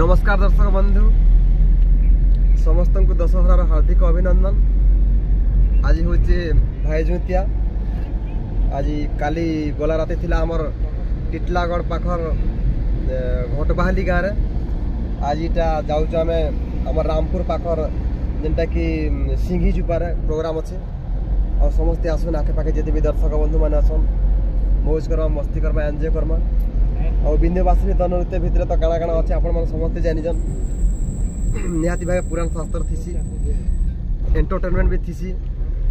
नमस्कार दर्शक बंधु समस्त को दशहरार हार्दिक अभिनंदन। आज हूँ भाई जुतिया। आज काली गला राति थिला आमर टिटलागढ़ पाखर घटबाहाली गाँव में। आज इटा जाऊँ आम आम रामपुर पाखर जेनटा कि सिंघी जुपार प्रोग्राम अच्छे और समस्ते आसन आखे पाखे जिते भी दर्शक बंधु मैंने आसन मौज करमा मस्ती करमा एंजॉय करमा और विंध्यवासिनी तन नृत्य भितर तो काଣା काଣା अच्छे आपण मैंने समस्ते जानिजन। निहाती भाव पुराण शास्त्र थीसी एंटरटेनमेंट भी थीसी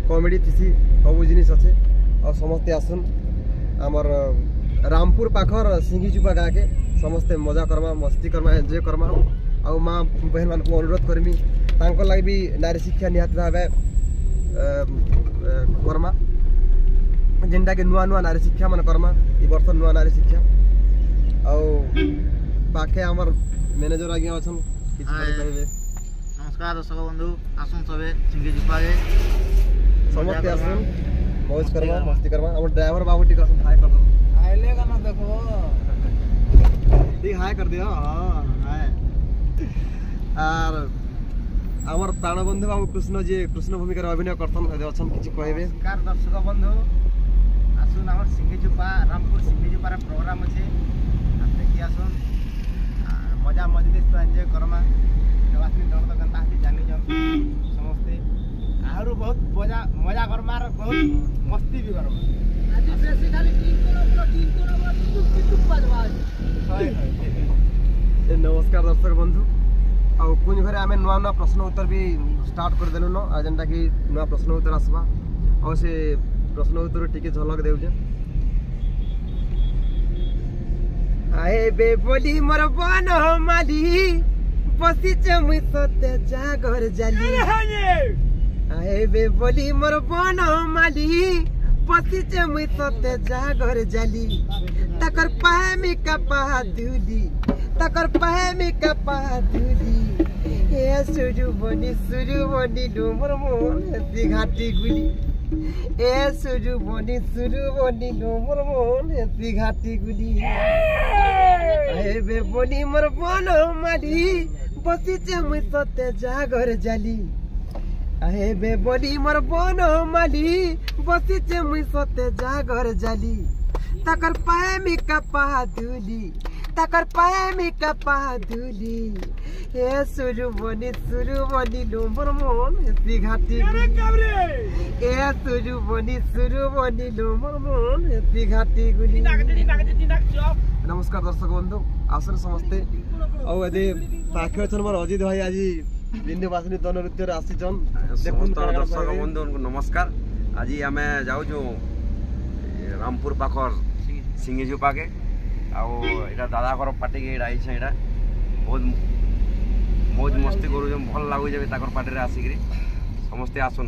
कॉमेडी थीसी सब जिनिस अच्छे और समस्ते आसन आमर रामपुर पाखर सिंघी चुपा गाँ के समस्ते मजा करमा मस्ती करमा एंजॉय करमा और माँ बहन मान को अनुरोध करमी तांको लगे भी नारी शिक्षा निहाती भाव करमा जेनटा कि नुआ नुआ नारी शिक्षा मान करमा ई वर्ष नुआ नारी शिक्षा और पाखे आमर मैनेजर आज्ञा अच्छा नमस्कार दर्शक बंधु आसन सबे सिंघी जुपा समस्ते आसन मौज करमा मस्ती करमा हमर ड्राइवर बाबू टिक आसन हाय कर दो आइले का ना देखो ठीक हाय कर दियो हां हाय और हमर प्राण बंधु बाबू कृष्ण जी कृष्ण भूमिका अभिनय करथन अछन किछि कहबे। नमस्कार दर्शक बंधु आसन हमर सिंघी जुपा रामपुर सिंघी जुपार प्रोग्राम अछि देखि आसन मजा मजलिस तो एंजॉय करमा वासनी दर्द कंता हसी जानि जन समस्ते आरो बहुत मजा मजा करमा और बहुत मस्ती भी करमा आज बेसिकली टीम टुक बजवा नमस्कार दर्शक बंधु और कुछ घरे आम नुआ नुआ प्रश्न उत्तर भी स्टार्ट कर देलु न जेनटा कि नुआ प्रश्न उत्तर आसवा और से प्रश्न उत्तर टिके झलक देउजे। आए बे बोली मोर बन माली बसिचे मुई सते जागर जाली आए बे बोली मोर बन माली बसिचे मुई सते जागर जाली तकर पामी का पादुली तकर पामी का पादुली ए सुरु बनी डुमर मोर सी घाटी गुली ए सुरु बनी डुमर मोर सी घाटी गुली आए बे बोली मोर बन माली बसिचे मुई सते जागर जाली आए बे बोली मोर बन माली बसिचे मुई सते जागर जाली तकर पामी का पादुली तकर पामी का पादुली ए सुरु बनी डुमर मोर सी घाटी गुली ए सुरु बनी डुमर मोर सी घाटी गुली। नमस्कार दर्शक बंधु आसन समस्ते और यदि पाखे अछन मोर अजित भाई आज विंध्यवासिनी तन नृत्य आसीचन समस्त दर्शक बंधु नमस्कार। आज आम जाऊँ रामपुर पाखर सिंघी जुपा के आटा दादा घर पार्टी के आई बहुत मौज मस्ती करूँ भल लगुचे पार्टी आसिक समस्ते आसन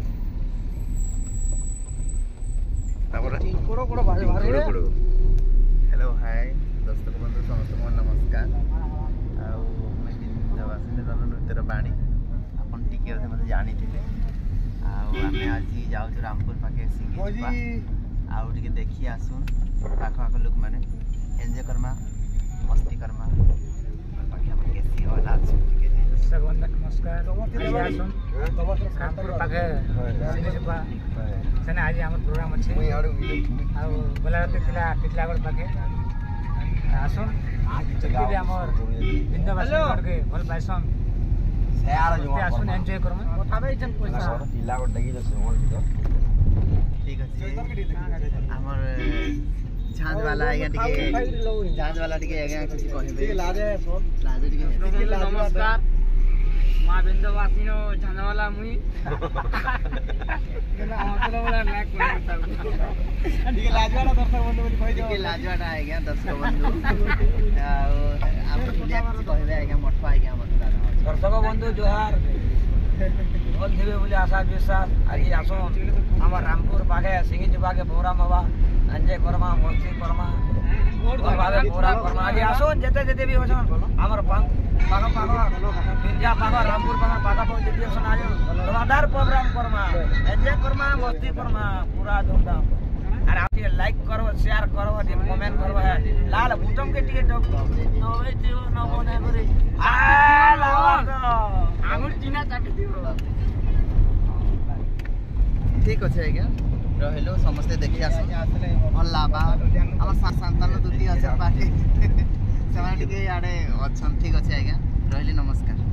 हेलो हाय दर्शक बंधु समस्त को नमस्कार आवासिनी तन नृत्यर बाणी आपन टिके मत जानी आम आज जाऊँ रामपुर पाखे सिंघी आउ टे देखी आसुन पाख आख लोक मैंने एंजॉय करमा मस्ती करमा नमस्कार रामपुर पाखे सिंघी जुपा सेने आज आम प्रोग्राम अच्छे गला राति टिटलागढ़ पाखे आसन आमर विंध्यवासिनी के भल पाइसन आसन एंजॉय करमा ठीक अच्छे आमर झांझ वाला आज्ञा टिके आज्ञा कुछ कहबे लाजे नमस्कार मां विंध्यवासिनी झांझ वाला मुई टिके लाजवाड़ा दर्शक बंधु बोली कहि दियो टिके लाजवाड़ा आज्ञा दर्शक बंधु आप दुनिया कुछ कहबे आज्ञा मठवा आज्ञा मत दर्शक बंधु जोहार भल थे बोले आशा विश्वास आज आसन आम रामपुर पाखे सिंघी जुपा के प्रोग्राम हवा एंजॉय करमा मस्ती करमा प्रोग्राम करमा आज आसन जेते जेते भी होछन हमर पाख विंध्या पाख रामपुर पाख पाखा जेते होछन आज धमादार प्रोग्राम करमा एंजॉय करमा मस्ती करमा पूरा धूमधाम और आप लाइक करो शेयर करो कमेंट करो लाल बटन के टिके दबाई दियो न बने करे ठीक अच्छे आज्ञा रहिलु समस्ते देखि आस भल लाबा हम संतान दूती अच्छे पार्टी से ठीक अच्छे आज्ञा रहिली नमस्कार।